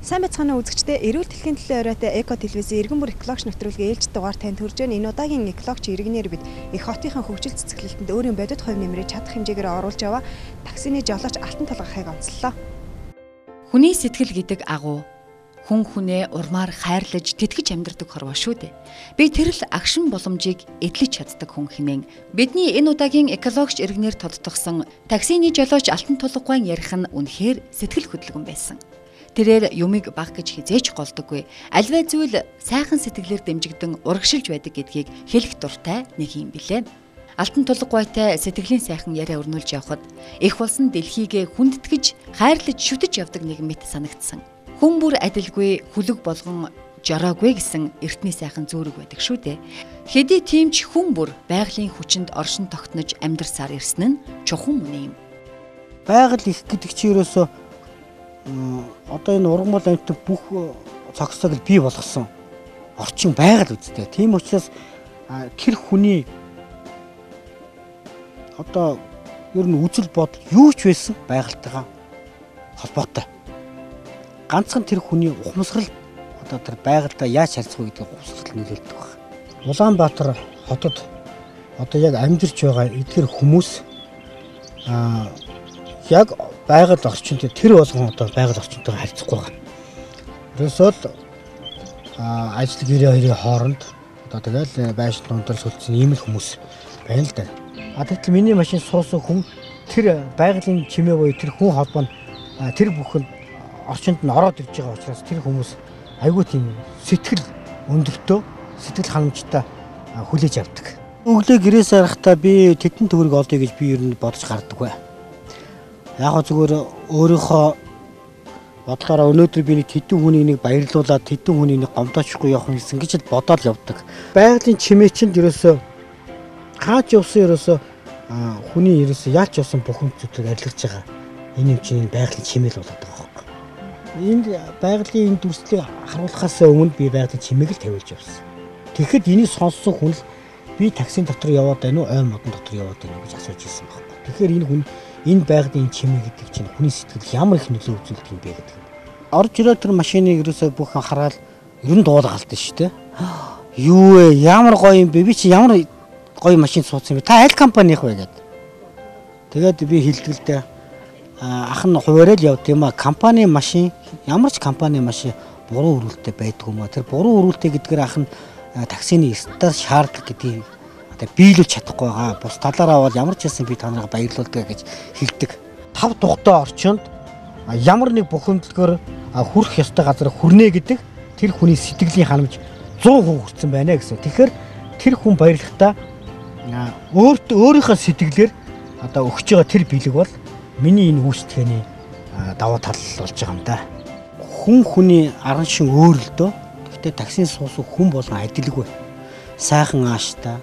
Сайн байцгаана уу үзэгчдээ, эрүүл дэлхийн төлөө оройтой Эко телевизийн эргэн бүр экологч нэвтрүүлгийн ээлжид дугаар танд хүрж байна. Энэ удаагийн экологч иргэнээр бид их хотынхаа хөгжил цэцгэлэлтэнд өөрийн бодит хувь нэмрээ чадах хэмжээгээр оруулж яваа таксины жолооч Алтан толгойг онцлоо. Хүний сэтгэл гэдэг агуу хүн хүнээ урмаар хайрлаж тэтгэж амьдардаг хорвоо шүү дээ. Би тэрл агшин боломжийг эдлэж чаддаг хүн хэмээн бидний энэ удаагийн экологч иргэнээр тодтогсон таксины жолооч Алтан толгойн ярих нь үнэхээр сэтгэл хөдлөгөн байсан. Тэрээр юмыг баг гэж хизээч голдоггүй. Альваа зүйл сайхан сэтгэлээр дэмжигдэн урагшилж байдаг гэдгийг хэлэх дуртай нэг юм билээ. Алтан толгойтой сэтгэлийн сайхан яриа өрнүүлж явхад их болсон дэлхийг хүндэтгэж хайрлаж шүтэж явдаг нэг мэт санагдсан. Хүн бүр адилгүй хүлэг болгон жороогүй гэсэн эртний сайхан зүүрэг байдаг шүү дээ. Хэдий тийм ч хүн бүр байгалийн хүчинд оршин тогтнож амьдарсаар ирсэн нь чухам үнэ юм. Байгаль их гэдэг чи ерөөсөө одоо энэ ургамал амьтан бүх цогцлог бий болгосон орчин байгаль үстэй. Тийм учраас тэр хүний одоо ер нь үзэл бодол юу ч байсан байгальтайгаа холбоотой. Ганцхан тэр хүний ухамсарал одоо тэр байгальтай яаж харьцах вэ гэдэг ухамсарал нөлөөлдөг байна. Улаанбаатар хотод одоо яг амьдарч байгаа эдгээр хүмүүс яг байгаль орчинд тэр болгон одоо байгаль орчинтойгоо харьцахгүй байна. Ерөөсөө л ажил гэрээ хоёрын хооронд одоо тэгэл байшин дундал сүлцсэн ийм л хүмүүс байна л да. Тэгвэл миний машин суусан хүн тэр байгалийн чимээ буюу тэр хүн холбоо тэр бүхэнд орчинд нь ороод ирж байгаа учраас тэр хүмүүс айгүй тийм сэтгэл өндөртөө сэтгэл ханамжтай хүлээж авдаг. Өглөө гэрээс харахтаа би тэдэн төгрөг олъё гэж би ер нь бодож гардаг бай. Яг зүгээр өөрийнхөө бодлороо өнөөдөр би нэг тэдэн хүнийг нэг баярлуулаад тэдэн хүнийг нэг гомдоочихгүй явах гэсэн гэж л бодоод явдаг. Байгалийн чимээ чинь ерөөсөө хаач явсан ерөөсөө хүний ерөөсөө яач явсан бүхэн зүйлийг арилгаж байгаа. Энэ юм чинь байгалийн чимээл болоод байгаа байхгүй. Энд байгалийн энэ дүрслийг харуулахаас өмнө би байгалийн чимээг л тавиулж явсан. Тэгэхэд энийг сонссон хүн л би таксин дотор яваад байна уу, ой модон дотор яваад байна уу гэж асууж ирсэн байхгүй. Тэгэхээр энэ хүн энэ байгалийн чимээ гэдэг чинь хүний сэтгэл ямар их нөлөө үзүүлдэг юм бэ гэдэг. Орж ирээд тэр машиныг ерөөсөө бүх анхаарал ер нь дуулгаалтай шүү дээ. Юу вэ? Ямар гоё юм бэ? Би чи ямар гоё машин суудсан бэ? Та аль компанийх вэ гэдэг. Тэгээд би хэлдгэлдээ ах нь хуваарай л явд юм а. Компани машин ямар ч компани машин буруу өрүүлтэй байдаг юм а. Тэр буруу өрүүлтэй гэдгээр ах нь таксины стар шаардлага гэдгийг биелүүлж чадахгүй байгаа. Бус талаараа бол ямар ч байсан би танараа баярлуулдаг гэж хэлдэг. 5 тухтай орчинд ямар нэг бухимдалгаар хүрэх ёстой газар хүрнэ гэдэг тэр хүний сэтгэлийн ханамж 100% хүрсэн байна гэсэн. Тэгэхээр тэр хүн баярлахдаа өөрийнхөө сэтгэлээр одоо өгч байгаа тэр бэлэг бол миний энэ үүсгэний даваа тал болж байгаа юм да. Хүн хүний аран шин өөр л дөө. Гэхдээ таксин суусан хүн болгон адилгүй. Сайхан ааштай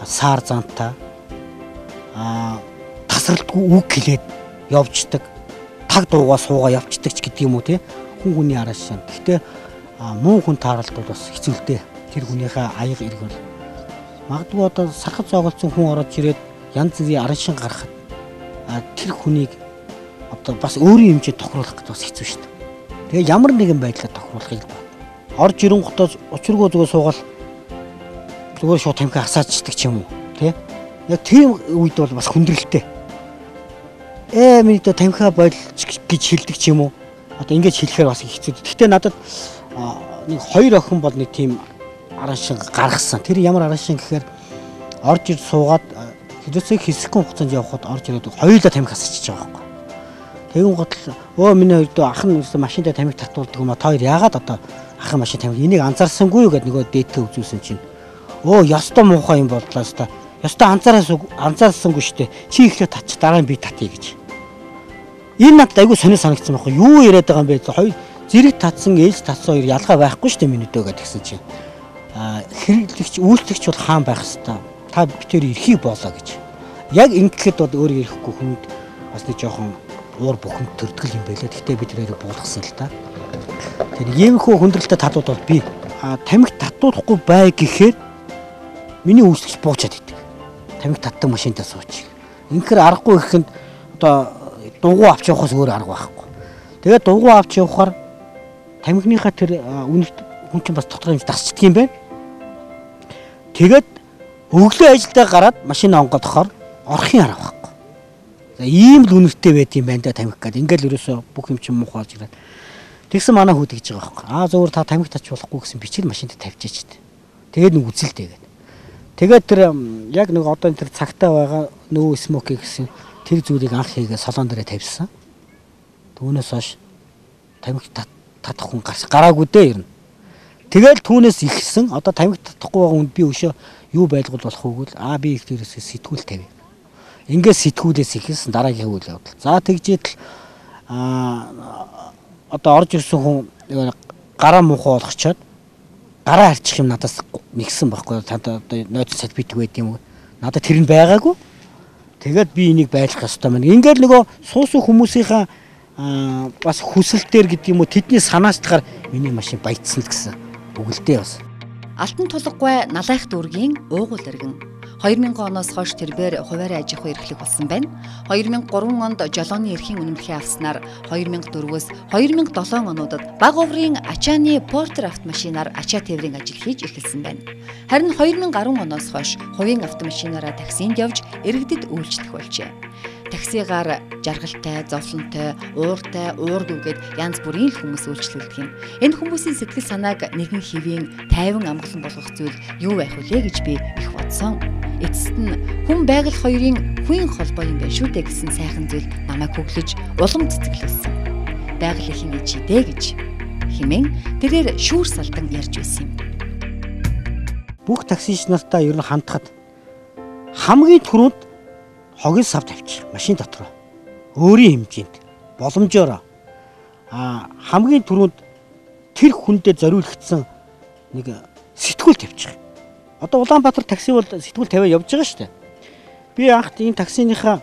саар зантай тасралтгүй үг хэлээд явждаг, таг дуугаа суугаа явцдаг ч гэдэг юм уу те хүн хүний араас шин. Гэхдээ муу хүн тааралт бол бас хэцүү л дээ. Тэр хүнийхээ аяга ирэх бол магадгүй одоо сархад зоогоолцсон хүн ороод ирээд янз бүрийн аран шин гарахад тэр хүнийг одоо бас өөрийн хэмжээнд тохируулах гэдэг бас хэцүү шүү дээ. Тэгээ ямар нэгэн байдлаар тохируулахыг байна. Орж ирэнгуутаа учиргүй зүгээр суугаал зүгээр шууд тамхи хасаачдаг ч юм уу тий. Яг тийм үед бол бас хүндрэлтэй. Миний дэ тамхи бойлж гэж хэлдэг ч юм уу. Одоо ингэж хэлэхээр бас хэцүү. Гэхдээ надад нэг 2 охин бол нэг тийм аран шин гаргасан. Тэр ямар аран шин гэхээр орж ир суугаад хэдээсээ хэсэгхэн хугацаанд явхад орж ирээд хоёулаа тамхи хасчихж байгаа байхгүй. Тэгэн гол миний хоёрдөө ах нь машиндаа тамхи татуулдаг юм а. Та хоёр яагаад одоо ахын машин тамхи энийг анзаарсангүй юу гэдэг нөгөө дээдтэй үзүүлсэн чинь ёстой муухай юм боллоо өстой. Ёстой анзаарсангүй штэ. Чи ихлэ татчих дараа нь би татъя гэж. Энэ надад айгүй сонио санагдсан байхгүй. Юу яриад байгаа юм бэ? Хоёр зэрэг татсан, ээлж татсан хоёр ялгаа байхгүй штэ миний дөө гэдгсэн чинь. Хэрэглэгч, үйлчлэгч бол хаан байх хэвээр. Та битээр эрхийг боолоо гэж. Яг ингэхэд бол өөр ирэхгүй хүнд бас нэг жоохон уур бухимд төрдгөл юм байлаа. Гэхдээ бид тэрийг буулгасан л та. Тэр иймэрхүү хүндрэлтэй татууд бол би тамхи татуулахгүй бай гэхээр миний үйлчлэгч буучаад идэг. Тамхи татдаг машинтаа суучих. Инхээр аргагүй гэхэнд одоо дугуй авч явахаас өөр арга байхгүй. Тэгээд дугуй авч явахаар тамхиныхаа тэр үнэт хүн чинь бас тодорхой хэмжээ дасчдаг юм байна. Тэгээд өглөө ажилдаа гараад машин онгодохоор орохын арга байхгүй. За ийм л үнэртэй байт юм байна да тамхи гэдэг. Ингээл ерөөсөө бүх юм чинь муухай болж ирээд. Тэгсэн манай хүүд гэж байгаа байхгүй. Зүгээр та тамхи тач болохгүй гэсэн бичил машинд тавьчихж дээ. Тэгээд нэг үзэлтэй гэдэг. Тэгээд тэр яг нэг одоо энэ тэр цагтаа байгаа нөө смоки гэсэн тэр зүйлийг анх хийгээ солон дээрээ тавьсан. Түүнээс хойш тамхи татах хүн гараагүй дээ ер нь. Тэгэл түүнээс ихсэн одоо тамхи татахгүй байгаа хүнд би өшөө юу байлгуул болох үгүй л би их дээрээс сэтгүүл тавь. Ингээд сэтгүүлээс ихсэн дараагийн үйл явдал. За тэгжээд одоо орж ирсэн хүн гараа муухай болгочоод гараа харчих юм надаас нэгсэн байхгүй. Одоо нойц салбитг байд юм уу? Надад тэр нь байгаагүй. Тэгээд би энийг байлгах ёстой маань. Ингээд нөгөө суусан хүмүүсийнхаа бас хүсэлтээр гэдэг юм уу тэдний санаас тахаар миний машин баяцсан л гэсэн үгэлдээ бас. Алтан тулгаггүй налайх дүүргийн уугуул иргэн 2000 оноос хойш тэрбээр хуваарь аж ахуй эрхлэх болсон байна. 2003 онд жолооны эрхийн үнэмлэхээ авснаар 2004-өөс 2007 онуудад бага уврын ачааны портер автомашинаар ачаа тээврийн ажил хийж эхэлсэн байна. Харин 2010 оноос хойш хувийн автомашинаараа таксинд явж иргэдэд үйлчлэх болжээ. Таксигаар жаргалтай, зовлонтой, ууртай, уурдүгээд янз бүрийн хүмүүс үйлчлүүлдэг юм. Энэ хүмүүсийн сэтгэл санааг нэгэн хэвийн тайван амгалан болгох зүйл юу байх вүлээ гэж би их бодсон. Эцэст нь хүн байгаль хоёрын хувийн холбоо юм байна шүү дээ гэсэн сайхан зүйл намайг хөглөж улам цэцгэлүүлсэн. Байгаль ихийн ичидэ гэж хэмээн тэрээр шүүр салдан ярьж байсан юм. Бүх таксич нартаа ер нь хандхад хамгийн түрүүнд хогийн сав тавьчих машин дотор өөрийн хэмжээнд боломжоор хамгийн түрүүнд тэр хүндээ зориулагдсан нэг сэтгүүл тавьчих. Одоо Улаанбаатар такси бол сэтгүүл тавиа явж байгаа шүү дээ. Би анх энэ таксиныхаа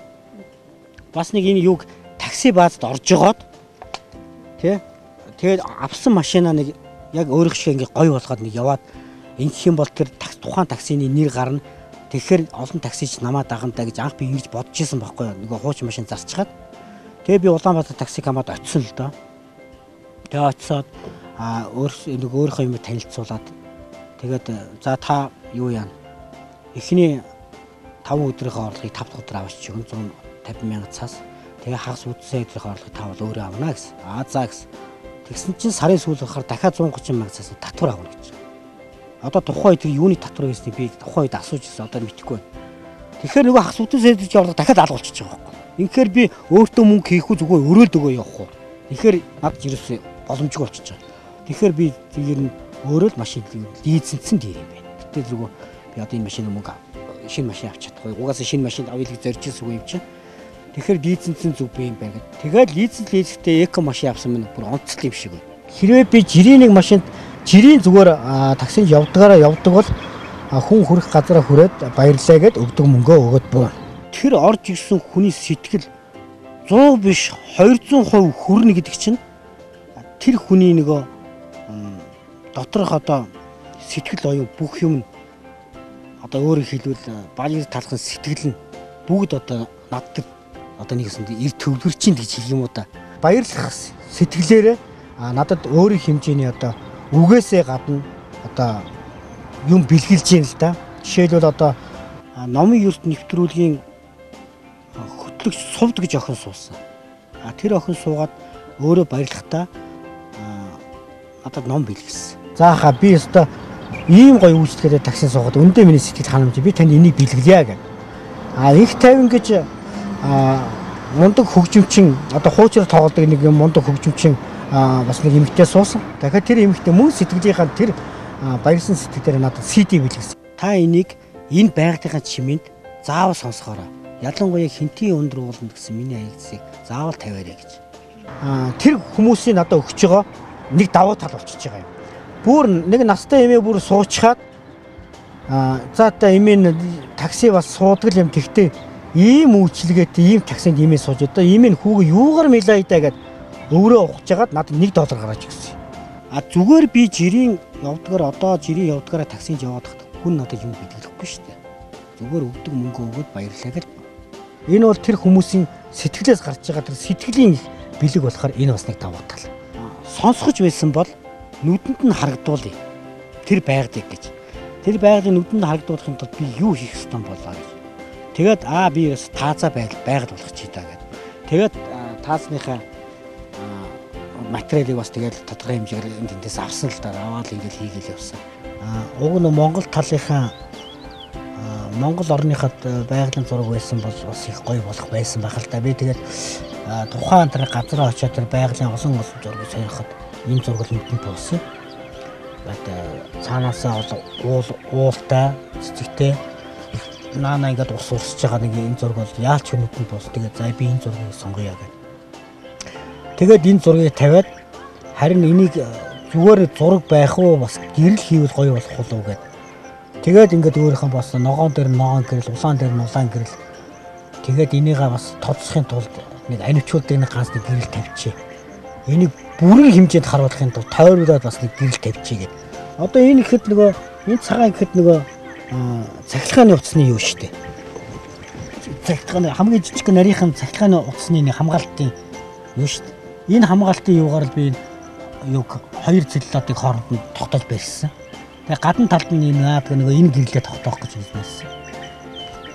бас нэг энэ юг такси баазд орж жогоод тэгээд авсан машинаа нэг яг өөрөх шиг ингээ гой болгоод нэг яваад ингэх юм бол тэр тухайн таксины нэр гарна. Тэгэхээр олон таксич намаа дагантаа гэж анх би ингэж бодож исэн байхгүй юу. Нөгөө хуучин машин зарчгаад. Тэгээ би Улаанбаатар такси камад очисон л доо. Тэгээ очиод өөрийнхөө юм танилцуулаад тэгээд за та юу яана. Эхний 5 өдрийнхөө орлогыг 5 дахь өдөр аваач өгөн 150,000 цаас. Тэгээ хагас үдсэн өдрийнхөө орлогыг та бол өөрөө авна гэсэн. За гэсэн. Тэгсэн чинь сарын сүүл болохоор дахиад 130,000 цаас татвар авна гэж. Одоо тухайн үед тэр юуны татвар гэсний би тухайн үед асууж ирсэн одоо мэдэхгүй байна. Тэгэхээр нөгөө хагас үдэн сэдвч орлого дахиад алгуулчих жоох байхгүй. Инхээр би өөртөө мөнгө хийх үү зүгээр өрөөлд өгөө явах уу. Тэгэхээр над ерөөсөө боломжгүй болчихж байгаа. Тэгэхээр би тэр нь өөрөө л машин лизэнцэн дээр юм байна. Гэтэл зүгээр би одоо энэ машины мөнгө шинэ машин авч чадахгүй. Угаасаа шинэ машин авъя гэж зорж ирсэн үг юм чинь. Тэгэхээр лизэнцэн зүг би юм байна гэдэг. Тэгээд лизэнтэй эко машин авсан минь бүр онцлог юм шиг байна. Хэрвээ би жирийн нэг машинд жирийн зүгээр таксинд явдаг бол хүн хүрэх газараа хүрээд баярлаа гэд өгдөг мөнгөө өгöd буuna. Тэр орж ирсэн хүний сэтгэл 100 биш 200% хүрнэ гэдэг чинь тэр хүний нөгөө доторх одоо сэтгэл оюун бүх юм одоо өөрөөр хэлбэл баяр талхан сэтгэл нь бүгд одоо надад одоо нэгсэн ир төвлөрчин гэж хэлэх юм уу да. Баярлах сэтгэлээрээ надад өөрийн хэмжээний одоо үгээсээ гадна одоо юм бэлгэлж юм л да. Жишээлбэл одоо номын ерд нэвтрүүлгийн хөтлөгч сувд гэж охин суусан. Тэр охин суугаад өөрөө баярлахтаа надад ном бэлгэлсэн. Заахаа би өстө ийм гоё үйлчлэгээ таксин суугаад өндөө миний сэтгэл ханамж би танд энийг бэлгэлье гэх. Их тайван гэж мундаг хөгжимчин одоо хуучрал тоглодог нэг мундаг хөгжимчин бас нэг эмэгтэй суусан. Дахиад тэр эмэгтэй мөн сэтгэлийнхаа тэр баярсан сэтгэлээр надад CD бэлгэлсэн. Та энийг энэ байгальтайхаа чимээнд заавал сонсохоорой. Ялангуяа хинтийн өнд рүүлэн гэсэн миний аягцыг заавал тавиарай гэж. Тэр хүмүүсийн надад өгч байгаа нэг давуу тал болчихж байгаа юм. Бүр нэг настай эмээ бүр суучгаад за та эмээ такси бас суудаг юм тэгтээ ийм үйлчлэгээтэй ийм таксинд эмээ сууж одоо эмээ хүүгээ юугаар мэлайдаа гэд өөрөө ухаж жагаад надад $1 гаргаж өгсөн. Зүгээр би жирийн явдгаар одоо жирийн явдгаараа таксинд яваад хат хүн надад юм бэлгэлэхгүй шүү дээ. Зүгээр өгдөг мөнгө өгөөд баярлалаа гэл. Энэ бол тэр хүмүүсийн сэтгэлээс гарч байгаа тэр сэтгэлийн бэлэг болохоор энэ бас нэг давуу тал. Сонсгож байсан бол нүдэнд нь харагдуулъя. Тэр байгалыг гэж. Тэр байгалыг нүдэнд харагдуулахын тулд би юу хийх ёстой болоо гэж. Тэгээд би бас таазаа байгаль болгох чи даа гэдэг. Тэгээд таазныхаа материалыг бас тэгээд тодорхой хэмжээгээр эндээс авсан л да. Аваад ингээд хийгээл явсан. Уг нь Монгол талынхаа Монгол орныхад байгалийн зураг байсан бол бас их гоё болох байсан байх л да. Би тэгээд тухайн тэр газараа очиод тэр байгалийн олон зургийг сойрхоод ийм зураг нүдэнд туулсан. Цаанаасаа уултай цэцэгтэй наана ингээд ус урсж байгаа нэг энэ зураг бол яалч нүдэнд туус. Тэгээд за би энэ зургийг сонгоё гэдэг. Тэгээд энэ зургийг тавиад харин энийг зүгээр зураг байх уу бас гэрэл хийвэл гоё болох болов гэдэг. Тэгээд ингээд өөрийнхөө бас ногоон дээр ногоон гэрэл, улаан дээр нь улаан гэрэл. Тэгээд энийгээ бас тооцохын тулд нэг анивчууд дээр нэг ганц нэг гэрэл тавьчихъя. Энийг бүрэн хэмжээнд харуулахын тулд тойруулаад бас нэг гэрэл тавьчихъя гэдэг. Одоо энэ ихэд нөгөө энэ цагаан ихэд нөгөө цахилгааны утасны юу шүү дээ. Цахилгааны хамгийн жижиг нарийнхан цахилгааны утасны нэг хамгаалтын юу шүү дээ. Энэ хамгаалтын юугаар л би юг хоёр цэллотыг хооронд нь тогтоож барьсан. Тэгээ гадна талд нь нөгөө энэ гэрлээ тогтоох гэж хэлсэн.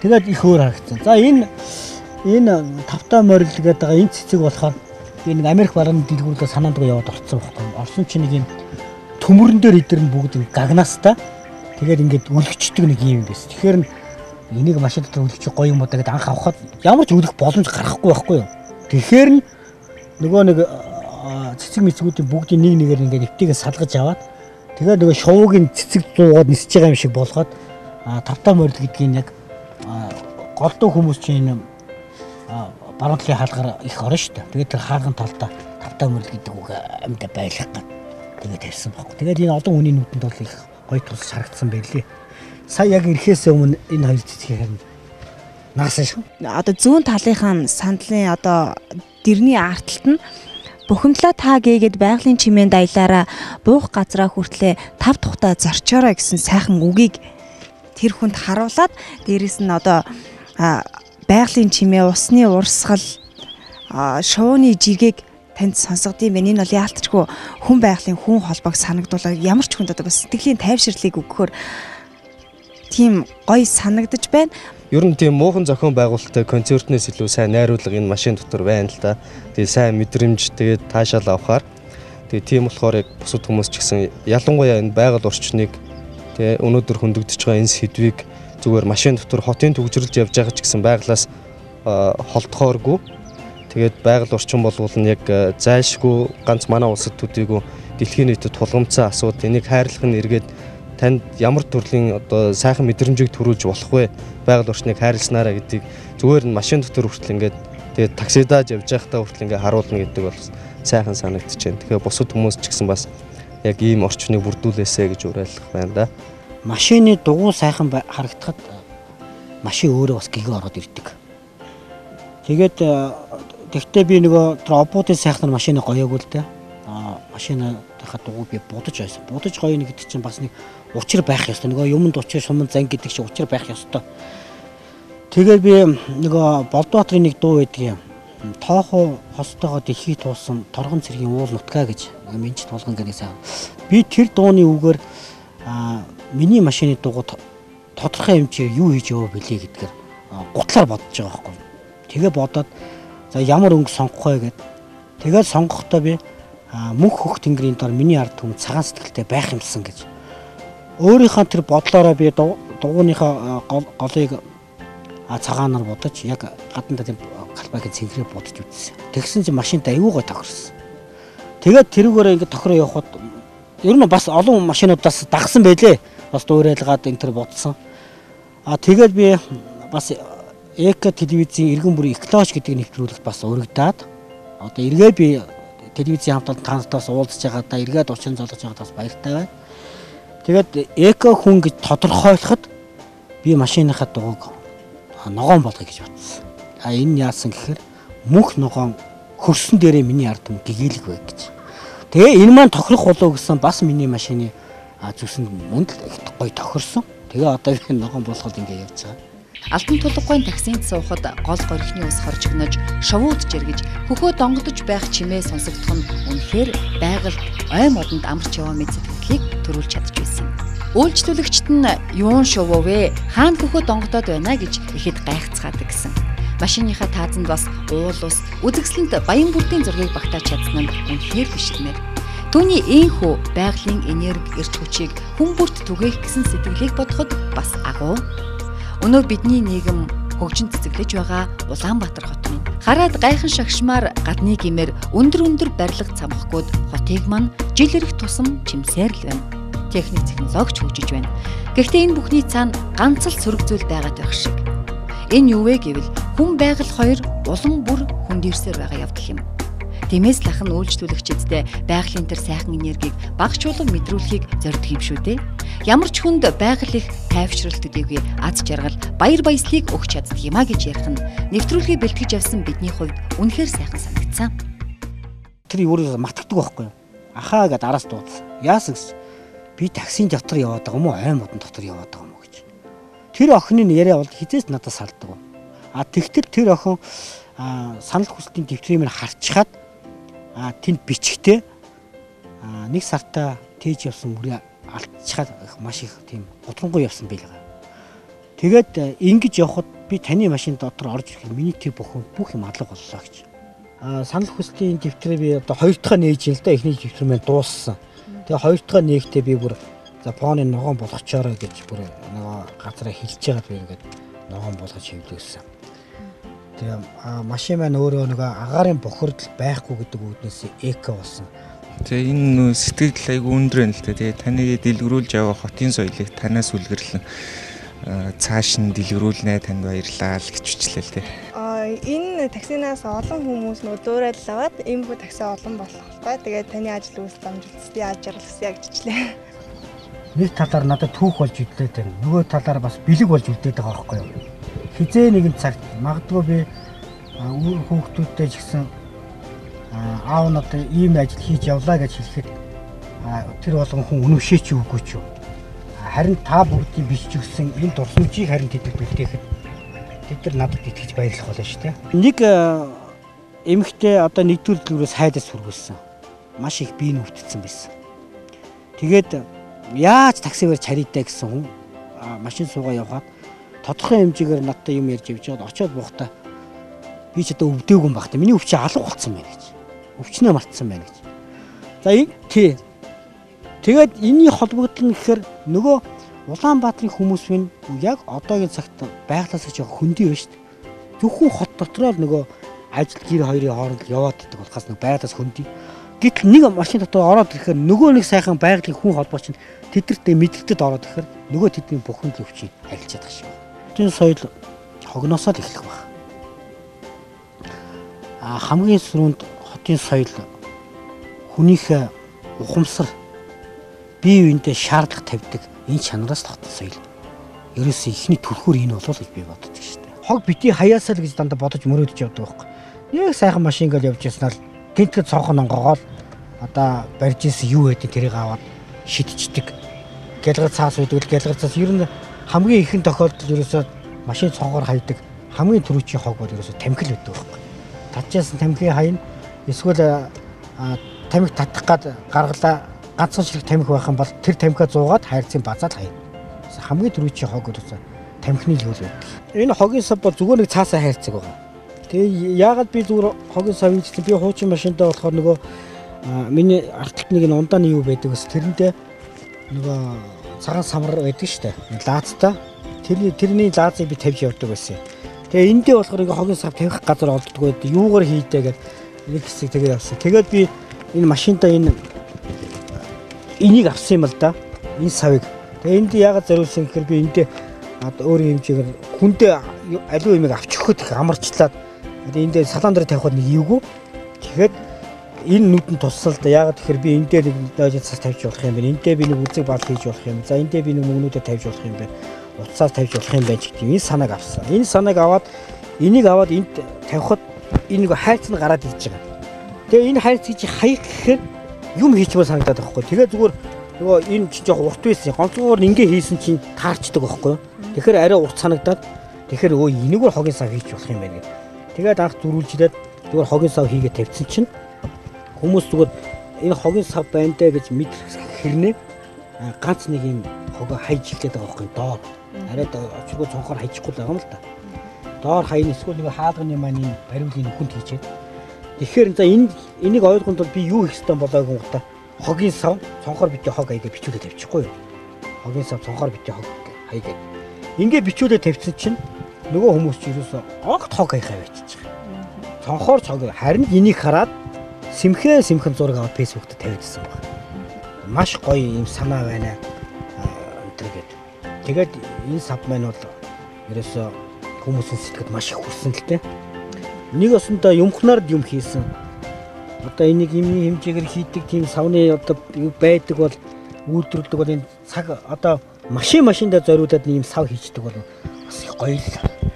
Тэгээд их өөр харагдсан. За энэ тавтай морил гэдэг байгаа энэ цэцэг болохоор би нэг Америк баруун дэлгүүрлээ санаандгаа яваад орцсон байхгүй. Орсон чинь нэг юм төмөрөн дээр идэр нь бүгд гагнаастай. Тэгээд ингээд үлгчдэг нэг юм байсан. Тэгэхээр энийг машин дотор үлгчих гоё юм уу гэдэг анх авахад ямар ч үлгэх боломж гарахгүй байхгүй юу. Тэгэхээр нөгөө нэг цэцэг мэцгүүдийн бүгдийн нэг нэгээр ингээд нэвтийгээ салгаж аваад тэгээд нөгөө шувуугийн цэцэг зуугаад нисэж байгаа юм шиг болгоод тавтай морил гэдгийг яг голдуу хүмүүс чинь баруун талын хаалгаар их орно шүү дээ. Тэгээд тэр хаалган талдаа тавтай морил гэдэг үг амьда байлгах гад тэгээд тавьсан байхгүй. Тэгээд энэ олон хүний нүдэнд бол их гоё тулс харагдсан байлээ. Сая яг ирэхээс өмнө энэ хоёр цэцгийг харин наасан шүү. Одоо зүүн талынхаа сандлын одоо дэрний арталт нь бухимдлаа таа гээгээд байгалийн чимээнд аялаараа буух газраа хүртлээ 5 тухтаа зорчоорой гэсэн сайхан үгийг тэр хүнд харуулад дээрэс нь одоо байгалийн чимээ, усны урсгал, шувууны жигийг танд сонсгодсон байна. Энэ бол яалтчгүй хүн байгалийн хүн холбоог санагдуулаад ямар ч хүнд одоо бас сэтгэлийн тайвширлыг өгөхөөр тийм гоё санагдаж байна. Ер нь тийм муухан зохион байгуулалттай концертнээс илүү сайн найруулга энэ машин дотор байна л да. Тэгээ сайн мэдрэмж тэгээд таашаал авахаар тэгээ тийм болохоор яг бусад хүмүүс ч гэсэн ялангуяа энэ байгаль орчныг тэгээ өнөөдөр хөндөгдөж байгаа энэ сэдвийг зүгээр машин дотор хотын төвжирлж явж байгаа ч гэсэн байгалаас холдохооргүй. Тэгээд байгаль орчин болвол нь яг зайлшгүй ганц манай улсад төдийгүй дэлхийн нийтэд тулгамдсан асуудал энийг хайрлах нь эргээд танд ямар төрлийн одоо сайхан мэдрэмжийг төрүүлж болох вэ? Байгаль орчныг хайрласнараа гэдгийг зүгээр нь машин дотор хүртэл ингээд тэгээд таксидааж явж байхдаа хүртэл ингээд харуулна гэдэг бол сайхан санагдаж байна. Тэгэхээр бусад хүмүүс ч гэсэн бас яг ийм орчныг бүрдүүлээсэ гэж уриалах байна да. Машины дугуй сайхан харагдахад машин өөрөө бас гэгөө ороод ирдэг. Тэгээд тэгтээ би нөгөө тэр обуудын сайхнаар машины гоёог л дээ. Машиныхаа дугуй би будаж байсан. Будаж гоё нэг гэдэг чинь бас нэг учир байх ёстой. Нөгөө юмд учир шуман зан гэдэг шиг учир байх ёстой. Тэгээд би нөгөө Болдбаатарын нэг дуу байдгийн тоохоо хостойгоо дэлхий туулсан торгон цэргийн уул нутгаа гэж минь тулган гэдэг сайн. Би тэр дууны үгээр миний машины дугуйд тодорхой хэмжээ юу хийж яваа бэлээ гэдгээр гутлаар бодож байгаа байхгүй. Тэгээ бодоод за ямар өнгө сонгох вэ гэд. Тэгээд сонгохдоо би мөнх хөх тэнгэрийн дор миний ард түмэн цагаан сэтгэлтэй байх юмсан гэж. Өөрийнхөө тэр бодлороо би дугуйныхаа голыг цагаанаар бодож яг гадна тийм галбагийн цэнхрээ бодож үзсэн. Тэгсэн чинь машинтай аюу гой тохирсон. Тэгээд тэрүүгээрээ ингэ тохироо явхад ер нь бас олон машинуудаас дагсан байлээ. Бас дуурайлгаад энэ төр бодсон. Тэгээд би бас Эко телевизийн иргэн бүрийн эклоч гэдэг нэвтрүүлэгт бас өргөдөөд одоо эргээ би телевизийн хамталд танартаас уулзж байгаадаа эргээд учин золгож байгаадаас баяртай байна. Тэгээд эко хүн гэж тодорхойлоход би машиныхаа дугуйг ногоон болгоё гэж бодсон. Энэ яасан гэхээр мөнх ногоон хөрсөн дээрээ миний ард түмэн гэгээлэг бай гэж. Тэгээ энэ маань тохирох болов гэсэн бас миний машины зүсэнд мөнд их гоё тохирсон. Тэгээ одоо би ногоон болгоод ингэ явж байгаа. Алтан тулгагийн таксинд суухад гол горихны ус хоржигнож, шовууд жиргэж, хөхөө донгодож байх чимээ сонсогдох нь үнэхээр байгальд ой модонд амарч яваа мэт сэтгэлийг төрүүлж чадж байсан. Үйлчлүүлэгчид нь юун шовоо вэ? Хаана хөхөө донгодоод байна гэж ихэд гайхацгаадаг гэсэн. Машиныхаа таазанд бас уул ус, үзэгсэлэнт баян бүрдийн зургийг багтааж чадсан нь үнэхээр бишгэнээр. Түүний энхүү байгалийн энерги эрч хүчийг хүн бүрт түгээх гэсэн сэтгэлийг бодоход бас агуу. Өнөө бидний нийгэм хөгжин цэцэглэж байгаа Улаанбаатар хот минь. Хараад гайхан шагшмаар гадны гимээр өндөр барилга цамхгууд хотыг маань жил ирэх тусам чимсээр л байна. Техник технологич хөгжиж байна. Гэхдээ энэ бүхний цаана ганц л сөрөг зүйл байгаад байх шиг. Энэ юу вэ гэвэл хүн байгаль хоёр улам бүр хүндэрсээр байгаа явдал юм. Тиймээс л ахын үйлчлүүлэгчдтэй байгалийн тэр сайхан энергийг багжуулан мэдрүүлэхийг зорддог юм шүү дээ. Ямар ч хүнд байгаль их тайвшралт төдийгүй аз жаргал, баяр баясгалыг өгч чаддаг юм а гэж ярих нь нэвтрүүлгийг бэлтгэж явсан бидний хувьд үнэхээр сайхан санагдсан. Тэр өөрөө матгдаг байхгүй юу? Ахаа гэд араас дуудсан. Яасан гэсэн. Би таксийн дотор яваад байгаа юм уу? Айн модон дотор яваад байгаа юм уу гэж. Тэр охины яриа бол хизээс надад салдаг. Тэгтэл тэр охин санал хүслийн дэвтрийг минь харчхаад тэнд бичгтээ нэг сартаа тээж явсан мөрөө алдчихад маш их тийм гудамгүй явсан байлгаа. Тэгээд ингэж явхад би таны машин дотор орж ирэх миний тэр бүх юм алга боллоо гэж. Санал хүслийн дэвтрээ би одоо хоёр дахь нээж ил да эхний дэвтэр маань дууссан. Тэгээ хоёр дахь нээхдээ би бүр за фоны ногоон болгочоорой гэж бүр нөгөө газараа хэлж байгаад би ингээд ногоон болгож хэвлүүлсэн. Тэгээ машин маань өөрөө нөгөө агаарын бохирдол байхгүй гэдэг үүднээс эко болсон. Тэгээ энэ сэтгэл айгүй өндөр байна л да. Тэгээ таныг дэлгэрүүлж яваа хотын соёлыг танаас үлгэрлэн цааш нь дэлгэрүүлнэ танд баярлалаа л гэж хүчлээ л дээ. Энэ таксинаас олон хүмүүс нөдөөрөл аваад энэ бүх такси олон болохтой. Тэгээд таны ажил үйлс дамжуулсан, ажирлсан ягжчлээ. Нэг талаар надад түүх болж үдлээд байна. Нөгөө талаар бас бэлэг болж үлдээд байгаа байхгүй юу? Хизээ нэгэн цагт магадгүй би хүүхдүүдтэй ч гэсэн аав надад ийм ажил хийж явлаа гэж хэлэхэд тэр болгон хүн үнэмшээч үгүй ч юу. Харин та бүгдийн бичиж өгсөн энэ дурсамжийг харин тэд бэлдээхэд тэд нар надад итгэж баярлах болно шүү дээ. Нэг эмэгтэй одоо нэгдүгээр дэлгүүрээс хайдас хүргүүлсэн. Маш их бие нүвтцсэн байсан. Тэгээд яаж таксигаар чарийдаа гэсэн хүн машин суугаа явхад тодорхой хэмжээгээр надтай юм ярьж явж байгаад очиод буухтаа би ч одоо өвдөөгүй юм багтаа. Миний өвчөө алга болцсон байна гэж. Өвчнөө мартсан байна гэж. За тий. Тэгээд энэний холбогдол нь гэхээр нөгөө Улаанбаатарын хүмүүс минь яг одоогийн цагт байглаас ч хөндөй байна шүү дээ. Зөвхөн хот дотроо л нөгөө ажил гэр хоёрын хооронд яваад байдаг болохоос нөгөө байглаас хөндөй. Гэтэл нэг машин дотор ороод ирэхээр нөгөө нэг сайхан байгалийн хүн холбооч нь тэдэртээ мэдлэгдэд ороод ирэхээр нөгөө тэдний бүхэн л өвчийг харилцаад байгаа шүү. Хотын соёл хогноосоо л эхлэх баг. Хамгийн сөрөнд хотын соёл хүнийхээ ухамсар бие биендээ шаардлага тавьдаг энэ чанараас хотын соёл ерөөсөө ихний төрхөөр энэ болов гэж би боддог шүү дээ. Хог бити хаяасаа л гэж дандаа бодож мөрөөдөж явдаг байхгүй. Нэг сайхан машин гал явж яснаар гинтгэд цонхон онгоогоол одоо барьж ирсэн юу гэдэг тэрийг аваад шидчихдэг. Гэлгэр цаас үйдэг л гэлгэр цаас ер нь хамгийн ихэнх тохиолдолд ерөөсөө машин цонгоор хайдаг хамгийн түрүүчийн хог бол ерөөсөө тамхил байдаг байхгүй. Татчаасан тамхи хайна эсвэл тамхи татах гад гаргалаа ганцхан ширхэг тамхи байх юм бол тэр тамхиа зуугаад хайрцын базаад хайна. Хамгийн түрүүчийн хог ерөөсөө тамхины л үйл байдаг. Энэ хогийн сав бол зүгээр нэг цаасаа хайрцаг байгаа. Тэгээ яагаад би зүгээр хогийн сав хийчихсэн би хуучин машинтай болохоор нөгөө миний арталт нэг нь ундааны юу байдаг бас тэрэндээ нөгөө цагаан самар байдаг штэ. Лаацтай. Тэрний лаацыг би тавьж явдаг байсан. Тэгээ эндээ болохоор ингээ хогийн сав тавих газар олддог байд. Юугаар хийдэ гэдэг нэг хэсэг тэгээ явсан. Тэгээд би энэ машинтаа энийг авсан юм л да. Энэ савыг. Тэгээ энд яагаад зориулсан гэхээр би эндээ өөрийн хэмжээгээр хүндээ аливаа юмыг авч өгөхөд их амарчлаад эндээ салон дээр тавихад нэг юугүй. Тэгэхээр энэ нүдэн туссал да. Яагаад тэгэхээр би эндээ нэг дойжин цас тавьж болох юм байна. Эндээ би нэг үзэг бал хийж болох юм. За эндээ би нэг мөнгнүүдэд тавьж болох юм байна. Утсаас тавьж болох юм байна гэдэг энэ санааг авсан. Энэ санааг аваад энийг аваад энд тавихад энэ нэг хайрц нь гараад ирж байгаа. Тэгээ энэ хайрцгийг хаях гэхээр юм хийчмээр санагдаад байгаа байхгүй. Тэгээ зүгээр нөгөө энэ чинь жоох урт байсан. Гонцгоор ингээ хийсэн чинь таарчдаг байхгүй. Тэгэхээр арай урт санагдаад Тэгэхээр энэгээр хогийн сав хийж болох юм байна. Тэгээд анх зөрүүлжлээд зүгээр хогийн сав хийгээ тавьсан чинь хүмүүс зүгээр энэ хогийн сав байна даа гэж мэдрэх хэрнээ ганц нэг юм хогоо хайж илгээд байгаа байхгүй доор. Арайд очиргоо цонхоор хайчихгүй л байгаа юм л да. Доор хаян эсвэл нэг хаалганы маань энэ бариулын нүхэнд хийчээд. Тэгэхээр за энийг ойлгоход бол би юу хийх ёстой болоогүй юм та. Хогийн сав цонхоор битээ хог хаягаа бичүүлээд тавьчихгүй юу. Хогийн сав цонхоор битээ хог хаягаа. Ингээ бичүүлээд тавьсан чинь нөгөө хүмүүс ч ерөөсөө огт хог хаягаа байчих. Цонхоор цог харин энийг хараад сэмхэн зураг аваад фэйсбүүкт тавьчихсан баг. Маш гоё юм санаа байна. Тэгээд энэ сав маань бол ерөөсөө хүмүүсийн сэтгэлд маш их хүрсэн л дээ. Нэг осондоо юмхнаар юм хийсэн. Одоо энийг юмны хэмжээгээр хийдэг тийм савны одоо байдаг бол үйлдвэрлэдэг бол энэ цаг одоо машиндаа зориулаад ийм сав хийждэг бол бас их гоё л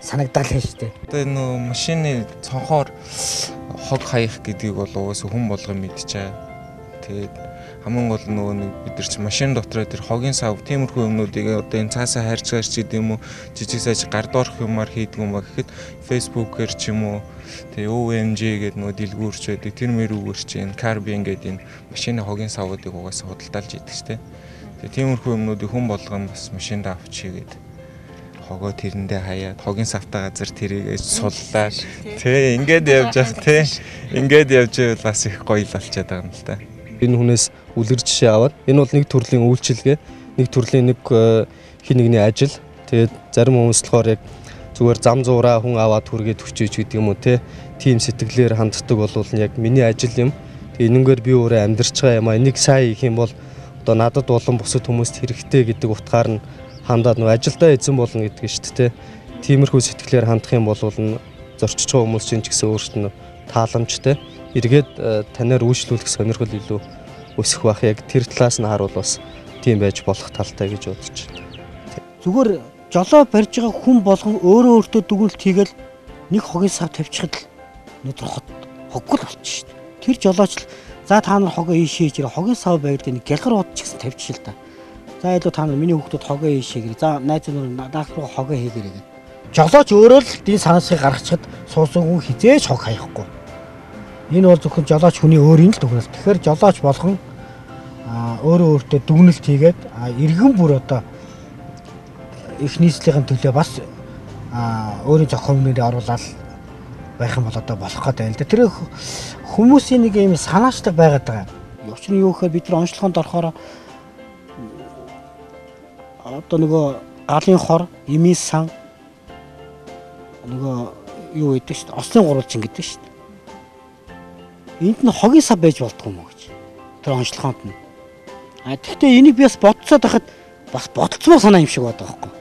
санагдал байна шүү дээ. Одоо нөө машины цонхоор хог хаях гэдгийг бол угаасаа хүн болгон мэдчихэе. Тэгээд хамгийн гол нөгөө нэг бид нар чи машин дотроо тэр хогийн сав тиймэрхүү юмнуудыг одоо энэ цаасаа хайрцагаач гэдэг юм уу жижиг саж гард орох юмар хийдэг юм ба гэхэд фэйсбүүкээр ч юм уу тэгээ OMG гэдэг нөгөө дэлгүүрч байдаг тэр мэрүүгээр чи энэ Carbian гэдэг энэ машины хогийн савуудыг угаасаа худалдаалж идэг штэ. Тэгээ тиймэрхүү юмнуудыг хүн болгон бас машиндаа авчигээд хогоо тэрэндээ хаяад хогийн савтай газар тэрийг суллаа тэгээ ингээд явж байгаа тий ингээд явж байвал бас их гоё л болчиход байгаа юм л та. Энэ хүнээс үлгэр жишээ аваад энэ бол нэг төрлийн үйлчилгээ, нэг төрлийн нэг хин нэгний ажил. Тэгээд зарим хүмүүс болохоор яг зүгээр зам зуураа хүн аваад хүргээд өчөөж гэдэг юм уу тийм сэтгэлээр ханддаг бол яг миний ажил юм. Тэгээд энэнгээр би өөрөө амьдарч байгаа юм а энийг сайн хийх юм бол одоо надад болон бусад хүмүүст хэрэгтэй гэдэг утгаар нь хандаад нөгөө ажилдаа эзэн болно гэдэг нь шүү дээ. Тиймэрхүү сэтгэлээр хандах юм бол зорчиж байгаа хүмүүс чинь ч гэсэн өөрсдөө тааламжтай. Эргээд танаар үйлчлүүлэх сонирхол илүү өсөх бах яг тэр талаас нь харуул бас тийм байж болох талтай гэж бодож байна. Зүгээр жолоо барьж байгаа хүн болгон өөртөө дүгнэлт хийгээл нэг хогийн сав тавьчихад л өдөр хоггүй л болчих шүү дээ. Тэр жолооч л за та нар хогоо ийшээ хийж хогийн сав байрд нэг гялгар бод ч гэсэн тавьчих л да. За илүү та нар миний хүүхдүүд хогоо ийшээ гэр. За найз нар даах руу хогоо хийгэрэй гэх. Жолооч өөрөө л энэ санаасыг гаргачихад суусан хүн хизээж хог хаяхгүй. Энэ бол зөвхөн жолооч хүний өөрийн л дүгнэлт. Тэгэхээр жолооч болгон өөртөө дүгнэлт хийгээд иргэн бүр одоо их нийслэлийн төлөө бас өөрийн зохион нэрээ оруулаад байх юм бол одоо болох гэдэг юм л да. Тэр хүмүүсийн нэг юм санаачлаг байгаад байгаа. Учир нь юу гэхээр бид нар онцлогоонд орохоор одоо нөгөө галын хор, эмийн сан нөгөө юу гэдэг шүү дээ. Ослын гурвалжин гэдэг шүү дээ. Энд нь хогийн сав байж болдгоо юм уу гэж. Тэр онцлогоонд нь. Тэгэхдээ энийг би бас бодцоод байхад бас бодолцмоо санаа юм шиг байдаг байхгүй.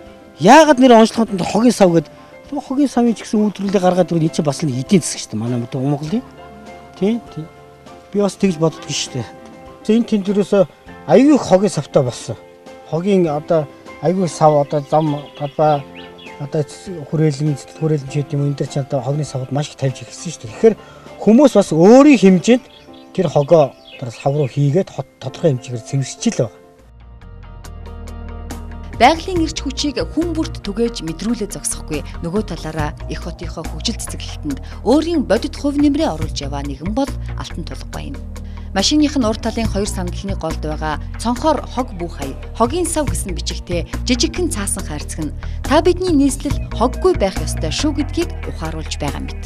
Яагаад нэр онцлогоонд нь хогийн сав гэдэг хогийн савын ч гэсэн үйлдвэрлэлийг гаргаад ирвэл энэ чинь бас нэг эдийн засаг шүү дээ. Манай Монголын. Тийм. Би бас тэгж боддог шүү дээ. Энэ тендерөөсөө аюул хогийн савтай болсон. Хогийн одоо аюул сав одоо зам гадаа одоо хүрээлэн гэдэг юм энэ төр ч одоо хогны савд маш их тавьж ирсэн шүү дээ. Тэгэхээр хүмүүс бас өөрийн хэмжээнд тэр хогоо тэр сав руу хийгээд тодорхой хэмжээгээр цэвэрсчил байгаа. Байгалийн эрч хүчийг хүн бүрт түгээж мэдрүүлээ зогсохгүй нөгөө талаараа их хотынхоо хөгжил цэцэглэлтэнд өөрийн бодит хувь нэмрээ оруулж яваа нэгэн бол Алтан Тулгабай юм. Машиных нь урд талын хоёр сандалны голд байгаа цонхоор хог бүх хай, хогийн сав гэсэн бичигтэй жижигхэн цаасан хайрцаг нь та бидний нийслэл хоггүй байх ёстой шүү гэдгийг ухааруулж байгаа мэт.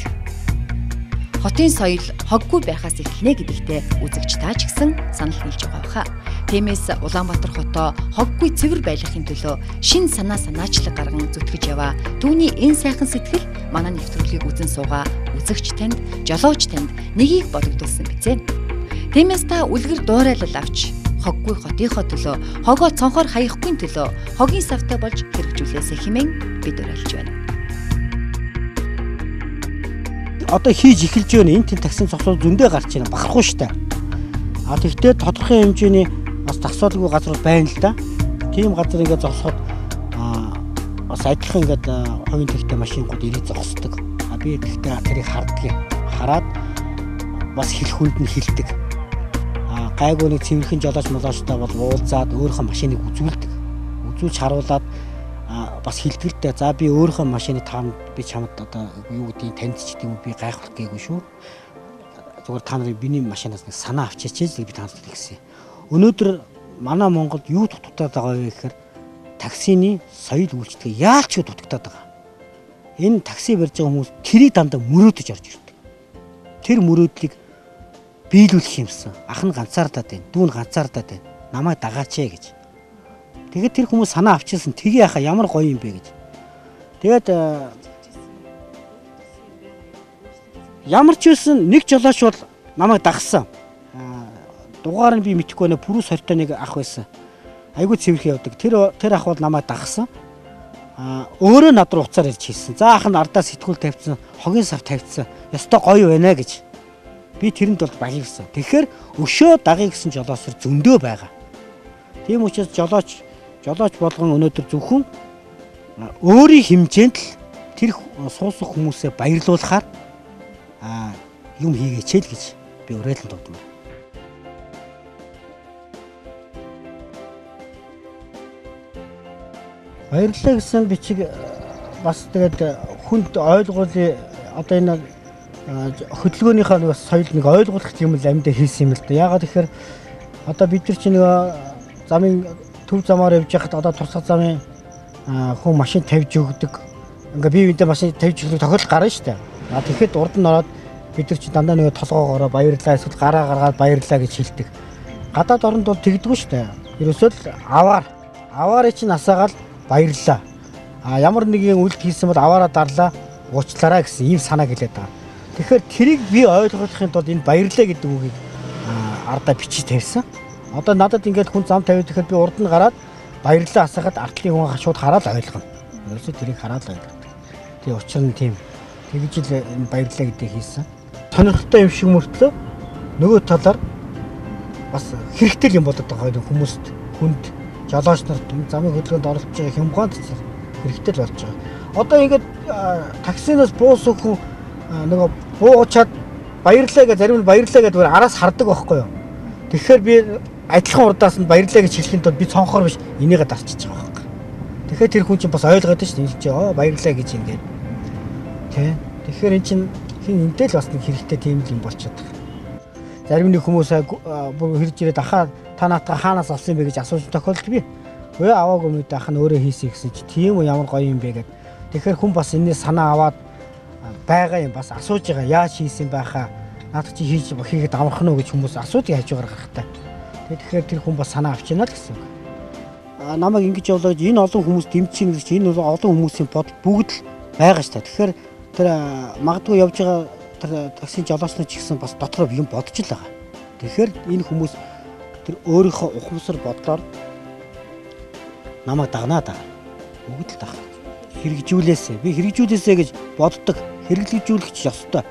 Хотын соёл хоггүй байхаас эхэлнэ гэдэгтээ үзэгч та ч гэсэн санал нийлж байгаа баха. Тиймээс Улаанбаатар хотоо хоггүй цэвэр байлгахын төлөө шин санаачлаг гарган зүтгэж яваа. Түүний энэ сайхан сэтгэл манай нэвтрүүлгийг үзэн суугаа үзэгч танд, жолооч танд нэгийг бодогдуулсан бизээ. Тиймээс та үлгэр дуурайлал авч хоггүй хотынхоо төлөө, хогоо цонхоор хаяхгүй төлөө хогийн савтай болж хэрэгжүүлээсэй хэмээн бид уриалж байна. Одоо хийж эхэлж байна. Энэ тийм таксин зогсоод зөндөө гарч байна. Бахархгүй штэ. Тэгтээ тодорхой хэмжээний бас таксоолгүй газар байна л да. Тийм газар ингээд зогсоход бас адилхан ингээд хувийн тэгтэй машинууд ирээд зогсдог. Би тэгтээ тэрийг харддаг. Хараад бас хэлэх хүнд нь хилдэг. Гайгүй нэг цэвэрхэн жолооч молоочтой бол уулзаад өөрийнхөө машиныг үзүүлдэг. Үзүүлж харуулад бас хилдэгтэй. За би өөрийнхөө машины таанд би чамд одоо юу гэдгийг танд ч гэдэм үү би гайхах гээгүй шүү. Зүгээр та нарын биний машинаас нэг санаа авчаач л би танд хэлсэн. Өнөөдөр манай Монголд юу дутагдаад байгаа вэ гэхээр таксины соёл үйлчлэгээ яалч юу дутагдаад байгаа. Энэ такси барьж байгаа хүмүүс тэрийг дандаа мөрөөдөж орж ирдэг. Тэр мөрөөдлийг биелүүлэх юмсан. Ах нь ганцаардаад байна. Дүү нь ганцаардаад байна. Намайг дагаач ээ гэж. Тэгээд тэр хүмүүс санаа авчихсан. Тгий яхаа ямар гоё юм бэ гэж. Тэгээд ямар ч үсэн нэг жолооч бол намайг дагсан. Дугаар нь би мэдэхгүй нэ пүрүс хортой нэг ах байсан. Айгуу цэвэрхэн явдаг. Тэр ах бол намайг дагсан. Өөрөө над руу уцаар ирж хэлсэн. За ах нь ардаа сэтгүүл тавьсан, хогийн сав тавьсан. Ёстой гоё байна гэж. Би тэрэнд бол баярлсан. Тэгэхээр өшөө дагъя гэсэн жолоосор зөндөө байгаа. Тийм учраас жолооч болгон өнөөдөр зөвхөн өөрийн хэмжээнд л тэр суусах хүмүүсээ баярлуулахаар юм хийгээч л гэж би уриалан дуудмаар. Баярлалаа гэсэн бичиг бас тэгээд хүнд ойлгуулъя. Одоо энэ хөдөлгөөнийхөө нэг соёл нэг ойлгуулах юм л амьдаа хийсэн юм л да. Яагаад тэгэхээр одоо бид нар чинь нэг замын төв замаар явж байхад одоо турсгал замын хүн машин тавьж өгдөг. Ингээ бие биендээ машин тавьж өгдөг тохиолдол гарна шүү дээ. Тэгэхэд урд нь ороод бид нар чи дандаа нэг толгоогоороо баярлалаа эсвэл гараа гаргаад баярлалаа гэж хэлдэг. Гадаад оронд бол тэгдэггүй шүү дээ. Ерөөсөө л аваарыг чинь асаагаал баярлалаа. Ямар нэгэн үйлдэл хийсэн бол аваараа дарлаа уучлаарай гэсэн ийм санаа гэлээд байгаа. Тэгэхээр тэрийг би ойлгохын тулд энэ баярлалаа гэдэг үгийг ардаа бичиж тавьсан. Одоо надад ингээд хүн зам тавиад ихэд би урд нь гараад баярлалаа асахад артлын хүн шууд хараад ойлгоно. Ерөөсөө тэрийг хараад ойлгодог. Тэгээ учир нь тийм. Тэгж л энэ баярлалаа гэдгийг хийсэн. Сонирхолтой юм шиг мөртлөө нөгөө талаар бас хэрэгтэй юм болоод байгаа хүмүүст хүнд жолооч нарт замын хөдөлгөөнд оролцож байгаа хямгаанд хэрэгтэй л болж байгаа. Одоо ингээд таксинаас буусах хүн нөгөө буугачаад баярлалаа гэж зарим нь баярлалаа гэдэг бүр араас хардаг байхгүй юу. Тэгэхээр би адилхан урдаас нь баярлалаа гэж хэлэхэд бол би цонхоор биш энийгээ дарчиж байгаа байхгүй. Тэгэхээр тэр хүн чинь бас ойлгоод шүү дээ. Чи баярлалаа гэж ингээд. Тэ. Тэгэхээр эн чинь хин энтэй л бас нэг хэрэгтэй тийм юм болчиход байгаа. Зарим нэг хүмүүс бүр хэрж ирээд ахаа та наатаа хаанаас авсан бэ гэж асууж тохиолдол би. Өө аваагүй мэд ах нь өөрөө хийсэн гэсэн чи тийм үү ямар гоё юм бэ гэд. Тэгэхээр хүн бас энэс санаа аваад байгаа юм бас асууж байгаа. Яаж хийсэн байхаа наад чи хийгээд амарх нь уу гэж хүмүүс асуудыг хажуугаар гарахтай. Тэгэхээр тэр хүн бас санаа авч яана л гэсэн үг. Намайг ингэж явуулаад энэ олон хүмүүс дэмжиж гэж энэ олон хүмүүсийн бодол бүгд л байгаа ш та. Тэгэхээр тэр магадгүй явж байгаа тэр такси жолоочноо ч гэсэн бас дотроо юм бодож л байгаа. Тэгэхээр энэ хүмүүс тэр өөрийнхөө ухамсар бодлоор намайг дагнаа даа. Бүгд л дагах. Хэрэгжүүлээсэ. Би хэрэгжүүлээсэ гэж боддог. Хэрэглэгжүүлэх ч ёстой.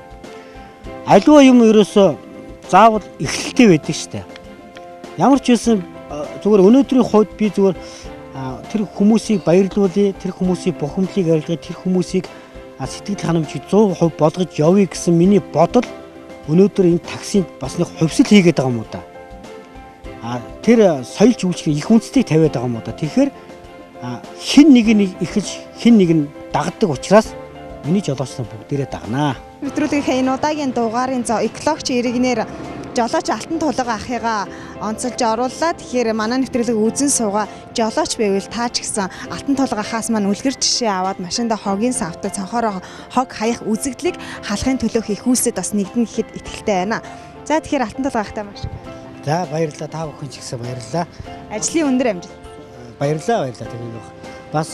Аливаа юм ерөөсөө заавал эхлэлтэй байдаг штэ. Ямар ч байсан зүгээр өнөөдрийн хувьд би зүгээр тэр хүмүүсийг баярлуулъя, тэр хүмүүсийн бухимдлыг ойлгоё, тэр хүмүүсийг сэтгэл ханамжийг 100% болгож явъя гэсэн миний бодол өнөөдөр энэ таксинд бас нэг хувьсэл хийгээд байгаа юм уу да. Тэр соёлж үйлчлэг их үнцнийг тавиад байгаа юм уу да. Тэгэхээр хин нэг нь ихэж хин нэг нь дагдаг учраас миний жолооч нар бүгдээрээ дагнаа. Нэвтрүүлгийн энэ удаагийн дугаарын экологч иргэнээр жолооч алтан тулга ахыгаа онцолж орууллаа. Тэгэхээр манай нэвтрүүлэг үзэн суугаа жолооч байвал таа ч гэсэн алтан тулга ахаас маань үлгэр жишээ аваад машинда хогийн савтаа цонхороо хог хаях үзэгдлийг халахын төлөө хийх үйлсэд бас нэгдэн гэхэд итгэлтэй байна. За тэгэхээр алтан тулга ахтай маш баярлалаа. За баярлалаа. Та бүхэн ч гэсэн баярлалаа. Ажлын өндөр амжилт. Баярлалаа тэгээд бас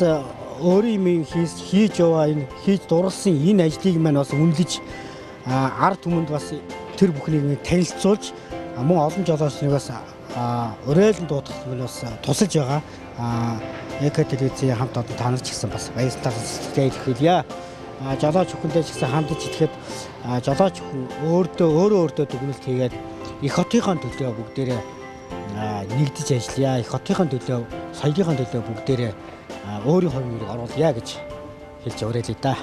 өөрийн юм хийж яваа энэ хийж дурлсан энэ ажлыг маань бас үнэлж ард түмэнд бас тэр бүхнийг танилцуулж мөн олон жолоочныг бас уриалан дуудах нь бас тусалж байгаа. ЭК телевизийн хамт олон та нар ч гэсэн бас баярлалаа сэтгэлээ хэлье. Жолооч бүхэндээ ч гэсэн хандж итгэхэд жолооч хүн өөрөө дүгнэлт хийгээд их хотынхаа төлөө бүгдээрээ нэгдэж ажиллая. Их хотынхаа төлөө, соёлынхаа төлөө бүгдээрээ өөрийн хувийн нэрийг оруулъя гэж хэлж уриалъя да.